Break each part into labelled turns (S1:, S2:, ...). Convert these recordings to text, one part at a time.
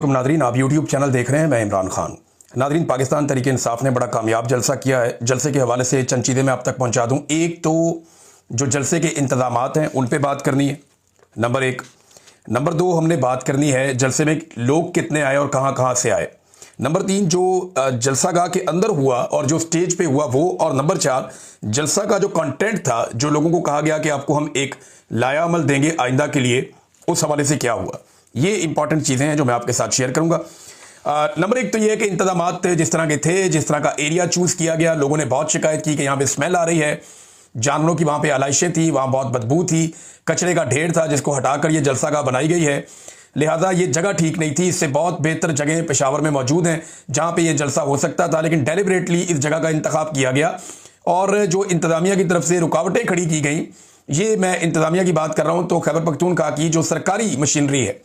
S1: Nadreen, आप YouTube channel देख रहे हैं। मैं इमरान खान। नादरीन, पाकिस्तान तहरीक इंसाफ ने बड़ा कामयाब जलसा किया है। जलसे के हवाले से चंद चीज़ें मैं आप तक पहुंचा दूं। एक तो जो जलसे के इंतजामात हैं उन पे बात करनी है, नंबर एक। नंबर दो, हमने बात करनी है जलसे में लोग कितने आए और कहाँ कहाँ से आए। नंबर तीन, जो जलसागाह के अंदर हुआ और जो स्टेज पे हुआ वो। और नंबर चार, जलसा का जो कंटेंट था, जो लोगों को कहा गया कि आपको हम एक लायाअमल देंगे आइंदा के लिए, उस हवाले से क्या हुआ। ये इंपॉर्टेंट चीज़ें हैं जो मैं आपके साथ शेयर करूंगा। नंबर एक तो ये है कि इंतजामात जिस तरह के थे, जिस तरह का एरिया चूज़ किया गया, लोगों ने बहुत शिकायत की कि यहाँ पे स्मेल आ रही है, जानवरों की वहाँ पे आलाइशें थी, वहाँ बहुत बदबू थी, कचरे का ढेर था जिसको हटाकर ये जलसागाह बनाई गई है। लिहाजा ये जगह ठीक नहीं थी। इससे बहुत बेहतर जगह पेशावर में मौजूद हैं जहाँ पे ये जलसा हो सकता था, लेकिन डेलिबरेटली इस जगह का इंतखाब किया गया। और जो इंतजामिया की तरफ से रुकावटें खड़ी की गई, ये मैं इंतजामिया की बात कर रहा हूँ, तो खैबर पख्तूनख्वा की जो सरकारी मशीनरी है,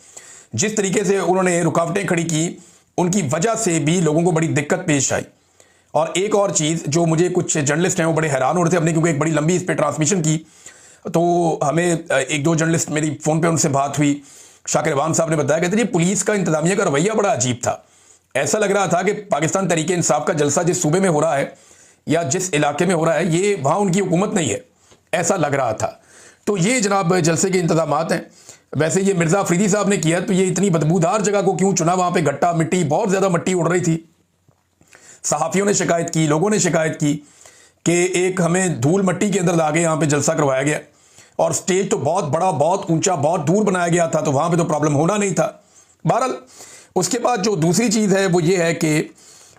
S1: जिस तरीके से उन्होंने रुकावटें खड़ी की, उनकी वजह से भी लोगों को बड़ी दिक्कत पेश आई। और एक और चीज़ जो मुझे कुछ जर्नलिस्ट हैं वो बड़े हैरान हो रहे थे अपने, क्योंकि एक बड़ी लंबी इस पर ट्रांसमिशन की, तो हमें एक दो जर्नलिस्ट, मेरी फ़ोन पे उनसे बात हुई, शाकिर अवान साहब ने बताया, कहते जी पुलिस का इंतजामिया का रवैया बड़ा अजीब था। ऐसा लग रहा था कि पाकिस्तान तहरीक इंसाफ का जलसा जिस सूबे में हो रहा है या जिस इलाके में हो रहा है, ये वहाँ उनकी हुकूमत नहीं है, ऐसा लग रहा था। तो ये जनाब जलसे के इंतजामात हैं। वैसे ये मिर्ज़ा अफरीदी साहब ने किया, तो ये इतनी बदबूदार जगह को क्यों चुना? वहाँ पे गट्टा मिट्टी, बहुत ज़्यादा मिट्टी उड़ रही थी। सहाफ़ियों ने शिकायत की, लोगों ने शिकायत की कि एक हमें धूल मट्टी के अंदर लाके यहाँ पे जलसा करवाया गया, और स्टेज तो बहुत बड़ा, बहुत ऊंचा, बहुत दूर बनाया गया था, तो वहाँ पे तो प्रॉब्लम होना नहीं था। बहरहाल उसके बाद जो दूसरी चीज़ है वो ये है कि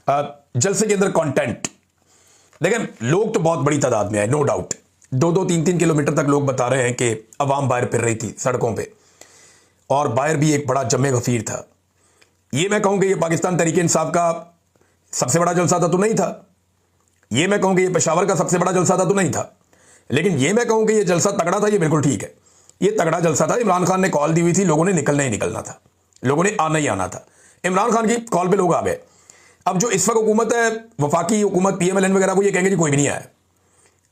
S1: जलसे के अंदर कंटेंट देखें, लोग तो बहुत बड़ी तादाद में आए, नो डाउट। 2-2, 3-3 किलोमीटर तक लोग बता रहे हैं कि अवाम बाहर फिर रही थी सड़कों पे, और बाहर भी एक बड़ा जमे गफीर था। ये मैं कहूँ कि ये पाकिस्तान तहरीक इंसाफ का सबसे बड़ा जलसा था तो नहीं था, ये मैं कहूँ कि ये पेशावर का सबसे बड़ा जलसा था तो नहीं था, लेकिन ये मैं कहूँ कि ये जलसा तगड़ा था, ये बिल्कुल ठीक है। ये तगड़ा जलसा था। इमरान खान ने कॉल दी हुई थी, लोगों ने निकलना ही निकलना था, लोगों ने आना ही आना था। इमरान खान की कॉल पे लोग आ गए। अब जो इस वक्त हुकूमत है, वफाकी हुकूमत, PMLN वगैरह, वो ये कहेंगे जी कोई भी नहीं आया,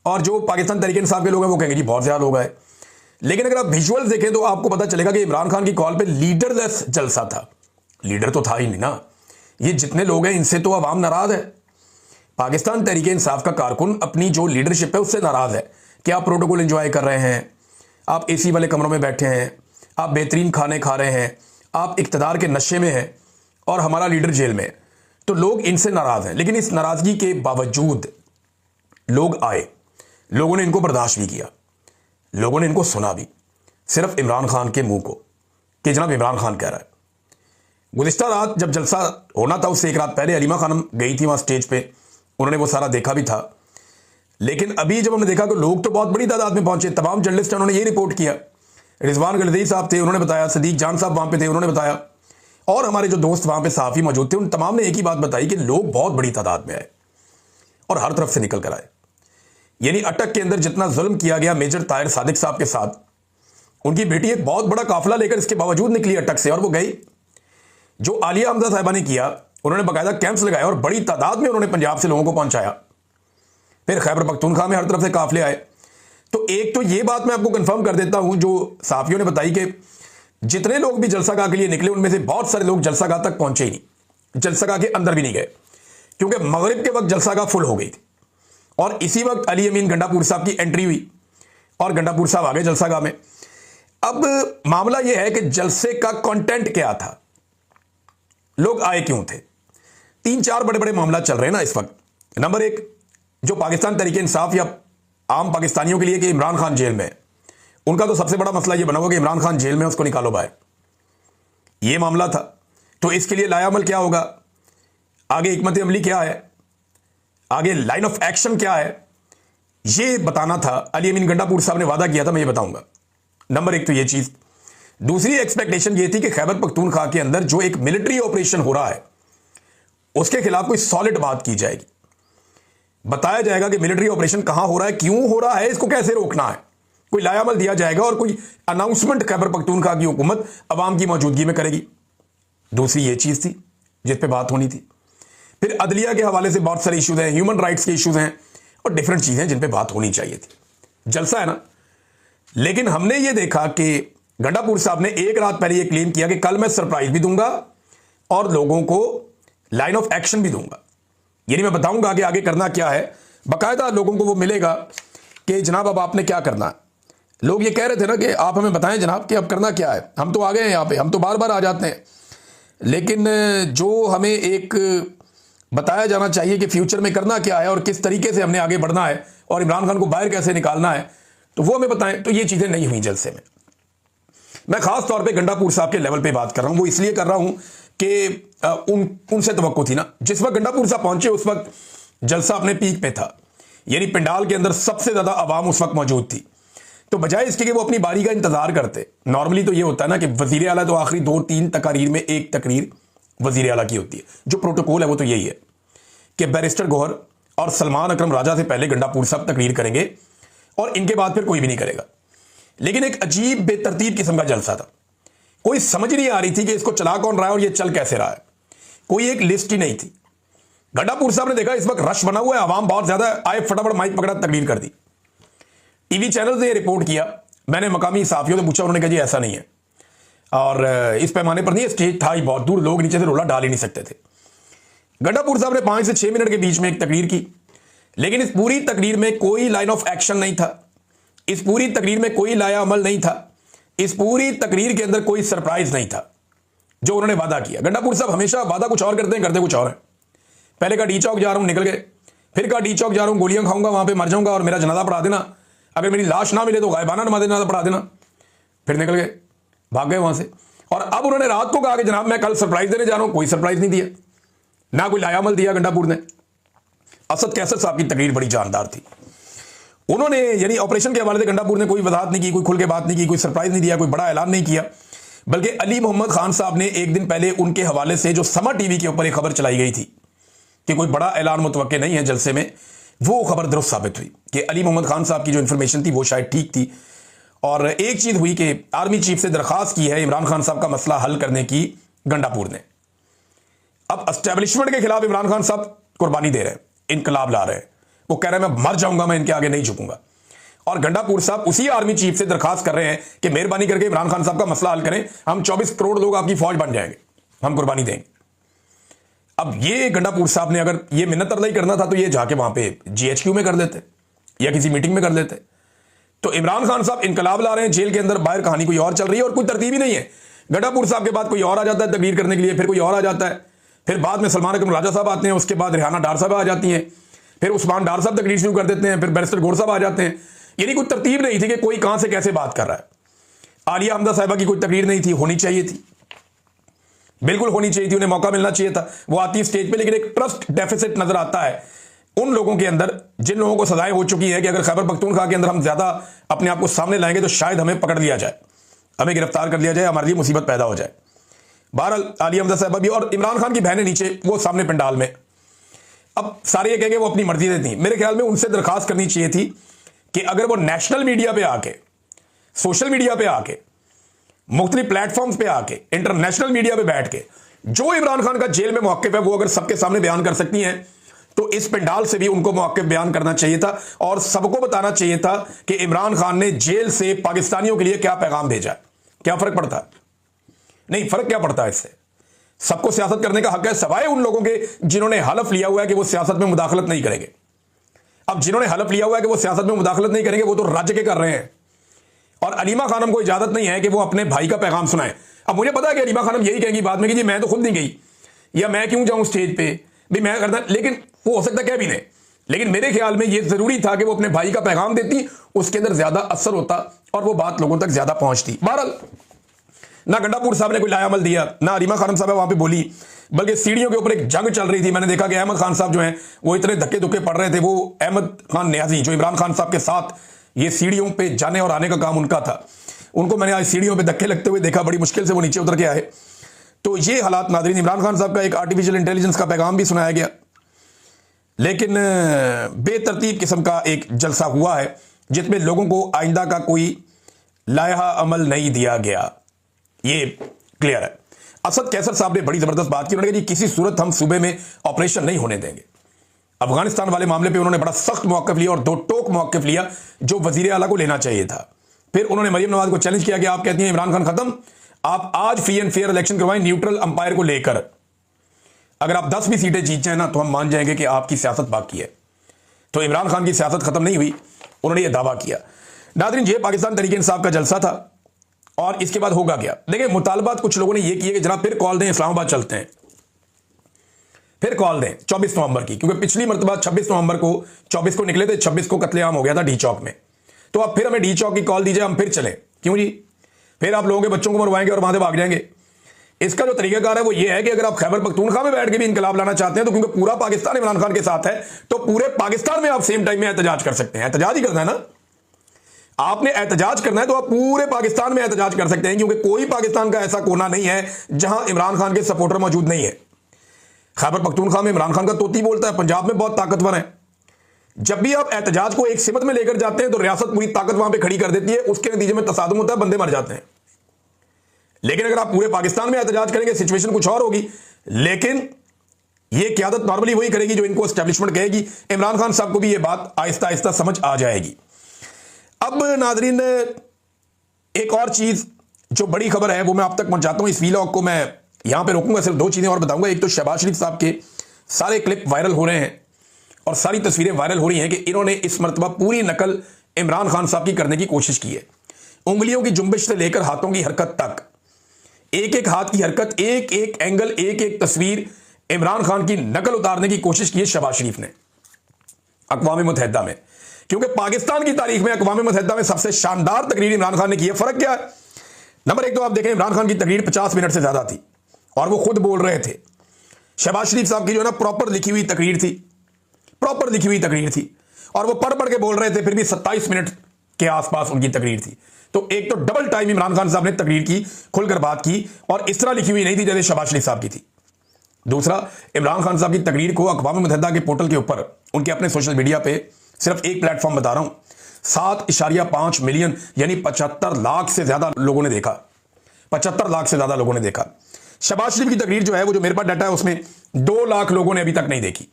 S1: और जो पाकिस्तान तहरीक इंसाफ के लोग हैं वो कहेंगे जी बहुत ज़्यादा लोग आए। लेकिन अगर आप विजुअल्स देखें तो आपको पता चलेगा कि इमरान खान की कॉल पे लीडरलेस जलसा था। लीडर तो था ही नहीं ना। ये जितने लोग हैं इनसे तो अवाम नाराज है। पाकिस्तान तहरीक इंसाफ का कारकुन अपनी जो लीडरशिप है उससे नाराज है कि आप प्रोटोकॉल एंजॉय कर रहे हैं, आप AC वाले कमरों में बैठे हैं, आप बेहतरीन खाने खा रहे हैं, आप इक़्तिदार के नशे में हैं, और हमारा लीडर जेल में है। तो लोग इनसे नाराज हैं। लेकिन इस नाराजगी के बावजूद लोग आए, लोगों ने इनको बर्दाश्त भी किया, लोगों ने इनको सुना भी, सिर्फ इमरान खान के मुंह को कि जनाब इमरान खान कह रहा है। गुज़िश्ता रात जब जलसा होना था, उससे एक रात पहले अलीमा खानम गई थी वहाँ स्टेज पे, उन्होंने वो सारा देखा भी था। लेकिन अभी जब हमने देखा तो लोग तो बहुत बड़ी तादाद में पहुंचे। तमाम जर्नलिस्ट हैं, उन्होंने ये रिपोर्ट किया। रिजवान गलदी साहब थे, उन्होंने बताया, सदीक जान साहब वहाँ पे थे, उन्होंने बताया, और हमारे जो दोस्त वहाँ पे सहाफ़ी मौजूद थे, उन तमाम ने एक ही बात बताई कि लोग बहुत बड़ी तादाद में आए और हर तरफ से निकल कर आए। यानी अटक के अंदर जितना जुल्म किया गया मेजर ताहिर सादिक साहब के साथ, उनकी बेटी एक बहुत बड़ा काफिला लेकर इसके बावजूद निकली अटक से, और वो गई। जो आलिया हमजा साहिबा ने किया, उन्होंने बाकायदा कैंप्स लगाए और बड़ी तादाद में उन्होंने पंजाब से लोगों को पहुंचाया। फिर खैबर पख्तूनख्वा में हर तरफ से काफिले आए। तो एक तो ये बात मैं आपको कंफर्म कर देता हूं, जो सहाफ़ियों ने बताई कि जितने लोग भी जलसागाह के लिए निकले, उनमें से बहुत सारे लोग जलसागाह तक पहुंचे ही नहीं, जलसागाह के अंदर भी नहीं गए, क्योंकि मगरिब के वक्त जलसागाह फुल हो गई थी। और इसी वक्त अली अमीन गंडापुर साहब की एंट्री हुई और गंडापुर साहब आ गए जलसागाह में। अब मामला यह है कि जलसे का कंटेंट क्या था, लोग आए क्यों थे। 3-4 बड़े बड़े मामला चल रहे हैं ना इस वक्त। नंबर एक, जो पाकिस्तान तहरीक इंसाफ या आम पाकिस्तानियों के लिए कि इमरान खान जेल में है, उनका तो सबसे बड़ा मसला यह बना हुआ कि इमरान खान जेल में, उसको निकालो बाहर। यह मामला था। तो इसके लिए लायामल क्या होगा, आगे हिकमत अमली क्या है, आगे लाइन ऑफ एक्शन क्या है, यह बताना था। अली अमीन गंडापुर साहब ने वादा किया था, मैं ये बताऊंगा। नंबर एक तो यह चीज। दूसरी एक्सपेक्टेशन यह थी कि खैबर पख्तूनख्वा के अंदर जो एक मिलिट्री ऑपरेशन हो रहा है, उसके खिलाफ कोई सॉलिड बात की जाएगी, बताया जाएगा कि मिलिट्री ऑपरेशन कहां हो रहा है, क्यों हो रहा है, इसको कैसे रोकना है, कोई लायामल दिया जाएगा, और कोई अनाउंसमेंट खैबर पख्तूनख्वा की हुकूमत अवाम की मौजूदगी में करेगी। दूसरी ये चीज थी जिस पे बात होनी थी। फिर अदलिया के हवाले से बहुत सारे इश्यूज हैं, ह्यूमन राइट्स के इश्यूज हैं, और डिफरेंट चीजें जिन पे बात होनी चाहिए थी। जलसा है ना। लेकिन हमने ये देखा कि गंडापुर साहब ने एक रात पहले ये क्लेम किया कि कल मैं सरप्राइज भी दूंगा और लोगों को लाइन ऑफ एक्शन भी दूंगा। यानी मैं बताऊंगा कि आगे करना क्या है, बाकायदा लोगों को वो मिलेगा कि जनाब अब आपने क्या करना है। लोग ये कह रहे थे ना कि आप हमें बताएं जनाब कि अब करना क्या है, हम तो आ गए हैं यहाँ पे, हम तो बार बार आ जाते हैं, लेकिन जो हमें एक बताया जाना चाहिए कि फ्यूचर में करना क्या है और किस तरीके से हमने आगे बढ़ना है और इमरान खान को बाहर कैसे निकालना है, तो वो हमें बताएं। तो ये चीज़ें नहीं हुई जलसे में। मैं खास तौर पे गंडापुर साहब के लेवल पे बात कर रहा हूं, वो इसलिए कर रहा हूं कि उनसे तवक्को थी ना, जिस वक्त गंडापुर साहब पहुंचे उस वक्त जलसा अपने पीक पे था, यानी पंडाल के अंदर सबसे ज्यादा आवाम उस वक्त मौजूद थी। तो बजाय इसके कि वो अपनी बारी का इंतजार करते, नॉर्मली तो ये होता है ना कि वजीर आला तो आखिरी 2-3 तकारीर में एक तकरीर वजीर आला की होती है, जो प्रोटोकॉल है वो तो यही है कि बैरिस्टर गौहर और सलमान अकरम राजा से पहले गंडापुर साहब तकरीर करेंगे और इनके बाद फिर कोई भी नहीं करेगा। लेकिन एक अजीब बेतरतीब किस्म का जलसा था, कोई समझ नहीं आ रही थी कि इसको चला कौन रहा है और ये चल कैसे रहा है, कोई एक लिस्ट ही नहीं थी। गंडापुर साहब ने देखा इस वक्त रश बना हुआ है, आवाम बहुत ज्यादा है, आए फटाफट माइक पकड़ा, तकरीर कर दी। टीवी चैनल से रिपोर्ट किया, मैंने मकामी साफियों से पूछा, उन्होंने कहा जी ऐसा नहीं है, और इस पैमाने पर नहीं, स्टेज था ही बहुत दूर, लोग नीचे से रोला डाल ही नहीं सकते थे। गंडापुर साहब ने 5 से 6 मिनट के बीच में एक तकरीर की, लेकिन इस पूरी तकरीर में कोई लाइन ऑफ एक्शन नहीं था, इस पूरी तकरीर में कोई लाया अमल नहीं था, इस पूरी तकरीर के अंदर कोई सरप्राइज नहीं था जो उन्होंने वादा किया। गंडापुर साहब हमेशा वादा कुछ और करते हैं, करते कुछ और है। पहले कहा डी चौक जा रहा हूं, निकल गए, फिर कहा डी चौक जा रहा हूं, गोलियां खाऊंगा, वहां पे मर जाऊंगा और मेरा जनाजा पढ़ा देना, अगर मेरी लाश ना मिले तो गायबाना नमाज जनाजा पढ़ा देना, फिर निकल गए, भाग गए वहां से। और अब उन्होंने रात को कहा कि जनाब मैं कल सरप्राइज देने जा रहा हूं, कोई सरप्राइज नहीं दिया, ना कोई लाया अमल दिया गंडापुर ने। असद कैसर साहब की तकरीर बड़ी जानदार थी, उन्होंने यानी ऑपरेशन के हवाले से गंडापुर ने कोई वजाहत नहीं की, कोई खुल के बात नहीं की, कोई सरप्राइज नहीं दिया, कोई बड़ा ऐलान नहीं किया, बल्कि अली मोहम्मद खान साहब ने एक दिन पहले उनके हवाले से जो समा टीवी के ऊपर एक खबर चलाई गई थी कि कोई बड़ा ऐलान मुतवक्के नहीं है जलसे में, वो खबर दुरुस्त साबित हुई कि अली मोहम्मद खान साहब की जो इंफॉर्मेशन थी वो शायद ठीक थी। और एक चीज हुई कि आर्मी चीफ से दरखास्त की है इमरान खान साहब का मसला हल करने की गंडापुर ने। अब एस्टेब्लिशमेंट के खिलाफ इमरान खान साहब कुर्बानी दे रहे हैं, इनकलाब ला रहे हैं, वो कह रहे हैं मैं मर जाऊंगा, मैं इनके आगे नहीं झुकूंगा। और गंडापुर साहब उसी आर्मी चीफ से दरखास्त कर रहे हैं कि मेहरबानी करके इमरान खान साहब का मसला हल करें, हम 24 करोड़ लोग आपकी फौज बन जाएंगे, हम कुर्बानी देंगे। अब ये गंडापुर साहब ने अगर ये मिन्नत तरलाई करना था तो ये जाके वहां पे GHQ में कर देते या किसी मीटिंग में कर देते। तो इमरान खान साहब इनकलाब ला रहे हैं, जेल के अंदर, बाहर कहानी कोई और चल रही है और कोई तरतीब ही नहीं है। गंडापुर साहब के बाद कोई और आ जाता है तकरीर करने के लिए, फिर कोई और आ जाता है, फिर बाद में सलमान अकरम राजा साहब आते हैं, उसके बाद रेहाना डार साहब आ जाती हैं, फिर उस्मान डार साहब तकरीर शुरू कर देते हैं, फिर बैरिस्टर गौहर साहब आ जाते हैं। यानी कोई तरतीब नहीं थी कि कोई कहां से कैसे बात कर रहा है। आलिया हमदा साहिबा की कोई तकरीर नहीं थी, होनी चाहिए थी, बिल्कुल होनी चाहिए थी, उन्हें मौका मिलना चाहिए था, वो आती है स्टेज पे, लेकिन एक ट्रस्ट डेफिसिट नजर आता है उन लोगों के अंदर जिन लोगों को सजाएं हो चुकी है कि अगर खैबर पख्तूनख्वा के अंदर हम ज्यादा अपने आप को सामने लाएंगे तो शायद हमें पकड़ लिया जाए, हमें गिरफ्तार कर लिया जाए, हमारे लिए मुसीबत पैदा हो जाए। बहरहाल आलिया हमदा साहिबा भी और इमरान खान की बहनें नीचे, वो सामने पंडाल में। अब सारे ये कहेंगे वो अपनी मर्जी से थी, मेरे ख्याल में उनसे दरखास्त करनी चाहिए थी कि अगर वो नेशनल मीडिया पे आके, सोशल मीडिया पे आके, मुख्तलिफ प्लेटफॉर्म्स पे आके, इंटरनेशनल मीडिया पे बैठ के जो इमरान खान का जेल में मौक़िफ़ है वो अगर सबके सामने बयान कर सकती हैं तो इस पंडाल से भी उनको मौक़िफ़ बयान करना चाहिए था और सबको बताना चाहिए था कि इमरान खान ने जेल से पाकिस्तानियों के लिए क्या पैगाम भेजा है। क्या फर्क पड़ता है? नहीं, फर्क क्या पड़ता है इससे? सबको सियासत करने का हक है, सवाए उन लोगों के जिन्होंने हलफ लिया हुआ है कि वो सियासत में मुदाखलत नहीं करेंगे। अब जिन्होंने हलफ लिया हुआ है कि वो सियासत में मुदाखलत नहीं करेंगे वो तो राज्य के कर रहे हैं, और अलीमा खानम को इजाजत नहीं है कि वो अपने भाई का पैगाम सुनाए। अब मुझे पता है कि अलीमा खानम यही कहेंगी बाद में कि जी मैं तो खुद नहीं गई, या मैं क्यों जाऊं स्टेज पे, भी मैं करता, लेकिन वो हो सकता है क्या भी नहीं, लेकिन मेरे ख्याल में ये जरूरी था कि वो अपने भाई का पैगाम देती, उसके अंदर ज्यादा असर होता और वो बात लोगों तक ज्यादा पहुंचती। बहरहाल ना गंडापुर साहब ने कोई लाया अमल दिया, ना अलीमा खानम साहब वहां पे बोली, बल्कि सीढ़ियों के ऊपर एक जंग चल रही थी। मैंने देखा कि अहमद खान साहब जो हैं वो इतने धक्के धुक्के पड़ रहे थे, वो अहमद खान न्याजी जो इमरान खान साहब के साथ ये सीढ़ियों पे जाने और आने का काम उनका था, उनको मैंने आज सीढ़ियों पे धक्के लगते हुए देखा, बड़ी मुश्किल से वो नीचे उतर के आए। तो ये हालात नाज़रीन, इमरान खान साहब का एक आर्टिफिशियल इंटेलिजेंस का पैगाम भी सुनाया गया, लेकिन बेतरतीब किस्म का एक जलसा हुआ है जिसमें लोगों को आइंदा का कोई लाया अमल नहीं दिया गया, ये क्लियर है। असद कैसर साहब ने बड़ी जबरदस्त बात की, उन्होंने कहा जी किसी सूरत हम सूबे में ऑपरेशन नहीं होने देंगे। अफगानिस्तान वाले मामले पे उन्होंने बड़ा सख्त मौक़िफ़ लिया और दो टोक मौक़िफ़ लिया जो वज़ीर आला को लेना चाहिए था। फिर उन्होंने मरियम नवाज को चैलेंज किया कि आप कहती हैं इमरान खान खत्म, आप आज फ्री एंड फेयर इलेक्शन करवाएं न्यूट्रल अंपायर को लेकर। अगर आप 10 भी सीटें जीत जाए ना तो हम मान जाएंगे कि आपकी सियासत बाकी है। तो इमरान खान की सियासत खत्म नहीं हुई, उन्होंने यह दावा किया। नाज़रीन, ये पाकिस्तान तहरीक इंसाफ का जलसा था और इसके बाद होगा क्या? देखिए, मुतालबात कुछ लोगों ने यह किए कि जनाब फिर कॉल दें, इस्लामाबाद चलते हैं, फिर कॉल दें 24 नवंबर की, क्योंकि पिछली मरतबा 26 नवंबर को 24 को निकले थे, 26 को कत्लेआम हो गया था डी चौक में। तो अब फिर हमें डी चौक की कॉल दीजिए, हम फिर चलें। क्यों जी? फिर आप लोगों के बच्चों को मरवाएंगे और वहां से भाग जाएंगे। इसका जो तरीकाकार है वो ये है कि अगर आप खैबर पख्तूनख्वा में बैठ के भी इनकलाब लाना चाहते हैं तो क्योंकि पूरा पाकिस्तान इमरान खान के साथ है, तो पूरे पाकिस्तान में आप सेम टाइम में एहतजाज कर सकते हैं। एहतजाज ही करना है ना, आपने एहतजाज करना है तो आप पूरे पाकिस्तान में एहतजाज कर सकते हैं, क्योंकि कोई पाकिस्तान का ऐसा कोना नहीं है जहां इमरान खान के सपोर्टर मौजूद नहीं है। खैबर पख्तूनख्वा में इमरान खान का तोती बोलता है, पंजाब में बहुत ताकतवर है। जब भी आप एहतजाज को एक सिमत में लेकर जाते हैं तो रियासत पूरी ताकत वहां पे खड़ी कर देती है, उसके नतीजे में तसादुम होता है, बंदे मर जाते हैं। लेकिन अगर आप पूरे पाकिस्तान में एहतजाज करेंगे सिचुएशन कुछ और होगी। लेकिन यह क्यादत नॉर्मली वही करेगी जो इनको एस्टेब्लिशमेंट कहेगी। इमरान खान साहब को भी यह बात आहिस्ता आहिस्ता समझ आ जाएगी। अब नाजरीन, एक और चीज जो बड़ी खबर है वो मैं आप तक पहुंचाता हूं। इस वीलॉग को मैं यहां पे रोकूंगा, सिर्फ दो चीजें और बताऊंगा। एक तो शहबाज शरीफ साहब के सारे क्लिप वायरल हो रहे हैं और सारी तस्वीरें वायरल हो रही हैं कि इन्होंने इस मरतबा पूरी नकल इमरान खान साहब की करने की कोशिश की है। उंगलियों की जुम्बिश से लेकर हाथों की हरकत तक, एक एक हाथ की हरकत, एक एक एंगल, एक एक तस्वीर, इमरान खान की नकल उतारने की कोशिश की है शहबाज शरीफ ने अक़वाम मुत्तहिदा में। क्योंकि पाकिस्तान की तारीख में अक़वाम मुत्तहिदा में सबसे शानदार तकरीर इमरान खान ने की है। फर्क क्या है? नंबर एक तो आप देखें, इमरान खान की तकरीर 50 मिनट से ज्यादा थी और वो खुद बोल रहे थे। शहबाज शरीफ साहब की जो है ना प्रॉपर लिखी हुई तकरीर थी, प्रॉपर लिखी हुई तकरीर थी और वो पढ़ पढ़ के बोल रहे थे, फिर भी 27 मिनट के आसपास उनकी तकरीर थी। तो एक तो डबल टाइम इमरान खान साहब ने तकरीर की, खुलकर बात की, और इस तरह लिखी हुई नहीं थी जैसे शहबाज शरीफ साहब की थी। दूसरा, इमरान खान साहब की तकरीर को अक़वाम मुत्तहिदा के पोर्टल के ऊपर, उनके अपने सोशल मीडिया पे, सिर्फ एक प्लेटफॉर्म बता रहा हूं, 7.5 मिलियन यानी 75 लाख से ज्यादा लोगों ने देखा। 75 लाख से ज्यादा लोगों ने देखा। शहबाज शरीफ की तकरीर जो है वो जो मेरे पास डाटा है उसमें 2 लाख लोगों ने अभी तक नहीं देखी।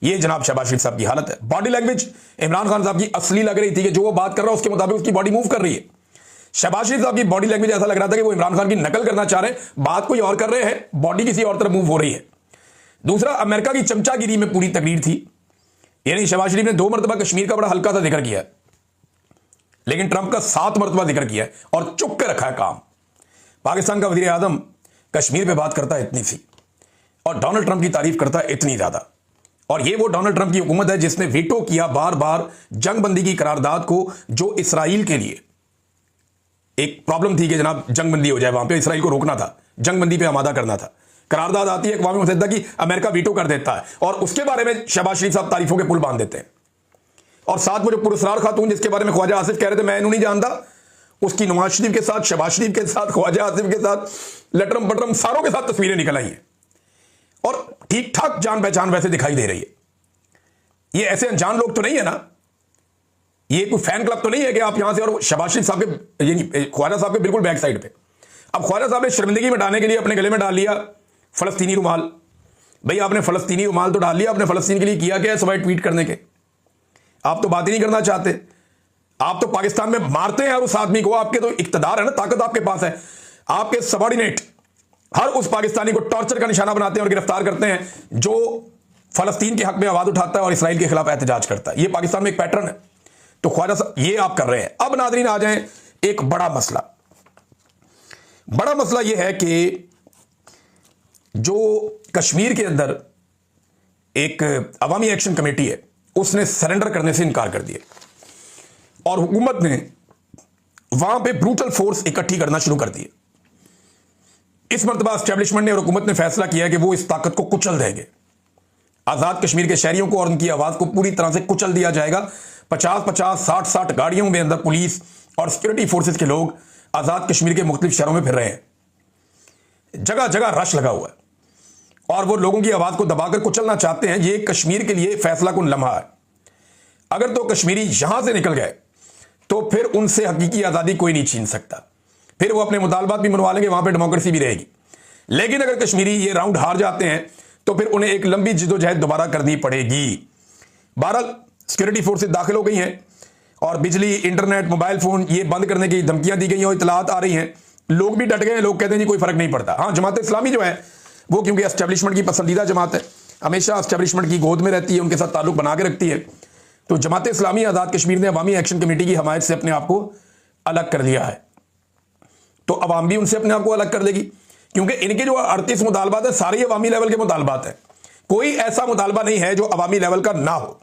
S1: ये जनाब शहबाज शरीफ साहब की हालत है। बॉडी लैंग्वेज इमरान खान साहब की असली लग रही थी कि जो वो बात कर रहा है उसके मुताबिक उसकी बॉडी मूव कर रही है। शहबाज शरीफ साहब की बॉडी लैंग्वेज ऐसा लग रहा था कि वो इमरान खान की नकल करना चाह रहे हैं, बात कोई और कर रहे हैं, बॉडी किसी और तरफ मूव हो रही है। दूसरा, अमेरिका की चमचागिरी में पूरी तकरीर थी, यानी शहबाज शरीफ ने 2 मरतबा कश्मीर का बड़ा हल्का सा जिक्र किया, लेकिन ट्रंप का 7 मरतबा जिक्र किया और चुप के रखा है काम। पाकिस्तान का वज़ीर आज़म कश्मीर पे बात करता है इतनी सी और डोनाल्ड ट्रंप की तारीफ करता है इतनी ज्यादा। और ये वो डोनाल्ड ट्रंप की हुकूमत है जिसने वीटो किया बार बार जंगबंदी की करारदाद को, जो इसराइल के लिए एक प्रॉब्लम थी कि जनाब जंगबंदी हो जाए, वहां पे इसराइल को रोकना था, जंगबंदी पे आमादा करना था। करारदाद आती है अक़वाम मुत्तहिदा की, अमेरिका वीटो कर देता है और उसके बारे में शहबाज शरीफ साहब तारीफों के पुल बांध देते हैं। और साथ में जो पुरस्कार खातून जिसके बारे में ख्वाजा आसिफ कह रहे थे मैं इन्हों नहीं जानता, उसकी नवाज शरीफ के साथ, शहबाज शरीफ के साथ, ख्वाजा आसिफ के साथ, लटरम पटरम सारों के साथ तस्वीरें निकल आई हैं और ठीक ठाक जान पहचान वैसे दिखाई दे रही है। ये ऐसे अनजान लोग तो नहीं है ना, ये कोई फैन क्लब तो नहीं है कि आप यहां से, और शहबाज शरीफ साहब के यानी ख्वाजा साहब के बिल्कुल बैक साइड पे। अब ख्वाजा साहब ने शर्मिंदगी मिटाने के लिए अपने गले में डाल लिया फलस्तीनी रुमाल। भाई आपने फलस्तीनी रुमाल तो डाल लिया, आपने फलस्तीन के लिए किया क्या है सवाई ट्वीट करने के? आप तो बात ही नहीं करना चाहते, आप तो पाकिस्तान में मारते हैं हर उस आदमी को। आपके तो इक्तदार है ना, ताकत आपके पास है, आपके सबॉर्डिनेट हर उस पाकिस्तानी को टॉर्चर का निशाना बनाते हैं और गिरफ्तार करते हैं जो फलस्तीन के हक में आवाज उठाता है और इसराइल के खिलाफ एहतजाज करता है। ये पाकिस्तान में एक पैटर्न है। तो ख्वाजा साहब ये आप कर रहे हैं। अब नाज़रीन आ जाएं एक बड़ा मसला। बड़ा मसला यह है कि जो कश्मीर के अंदर एक अवामी एक्शन कमेटी है उसने सरेंडर करने से इनकार कर दिया और हुकूमत ने वहां पे ब्रूटल फोर्स इकट्ठी करना शुरू कर दिए। इस मरतबा एस्टेब्लिशमेंट ने और हुकूमत ने फैसला किया है कि वो इस ताकत को कुचल देंगे। आजाद कश्मीर के शहरियों को और उनकी आवाज को पूरी तरह से कुचल दिया जाएगा। 50-50, 60-60 गाड़ियों में अंदर पुलिस और सिक्योरिटी फोर्सेस के लोग आजाद कश्मीर के मुख्तलिफ शहरों में फिर रहे हैं। जगह जगह रश लगा हुआ है और वो लोगों की आवाज को दबाकर कुचलना चाहते हैं। ये कश्मीर के लिए फैसला कुन लम्हा है। अगर तो कश्मीरी यहां से निकल गए तो फिर उनसे हकीकी आजादी कोई नहीं छीन सकता, फिर वो अपने मुतालबात भी मनवा लेंगे, वहां पे डेमोक्रेसी भी रहेगी। लेकिन अगर कश्मीरी ये राउंड हार जाते हैं तो फिर उन्हें एक लंबी जिद्दोजहद दोबारा करनी पड़ेगी। बहरहाल सिक्योरिटी फोर्सेज दाखिल हो गई हैं और बिजली, इंटरनेट, मोबाइल फोन ये बंद करने की धमकियां दी गई हैं और इतलात आ रही हैं। लोग भी डट गए हैं, लोग कहते हैं जी कोई फर्क नहीं पड़ता। हाँ, जमात इस्लामी जो है वो क्योंकि एस्टेब्लिशमेंट की पसंदीदा जमात है, हमेशा एस्टेब्लिशमेंट की गोद में रहती है, उनके साथ ताल्लुक बना के रखती है। तो जमात इस्लामी आज़ाद कश्मीर ने अवामी एक्शन कमेटी की हमायत से अपने आप को अलग कर लिया है, तो अवाम भी उनसे अपने आप को अलग कर लेगी, क्योंकि इनके जो 38 मुतालबात है सारे अवामी लेवल के मुतालबात हैं, कोई ऐसा मुतालबा नहीं है जो अवामी लेवल का ना हो।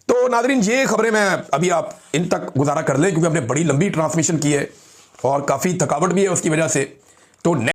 S1: तो नादरीन, ये खबरें मैं अभी आप इन तक गुजारा कर लें, क्योंकि हमने बड़ी लंबी ट्रांसमिशन की है और काफ़ी थकावट भी है उसकी वजह से। तो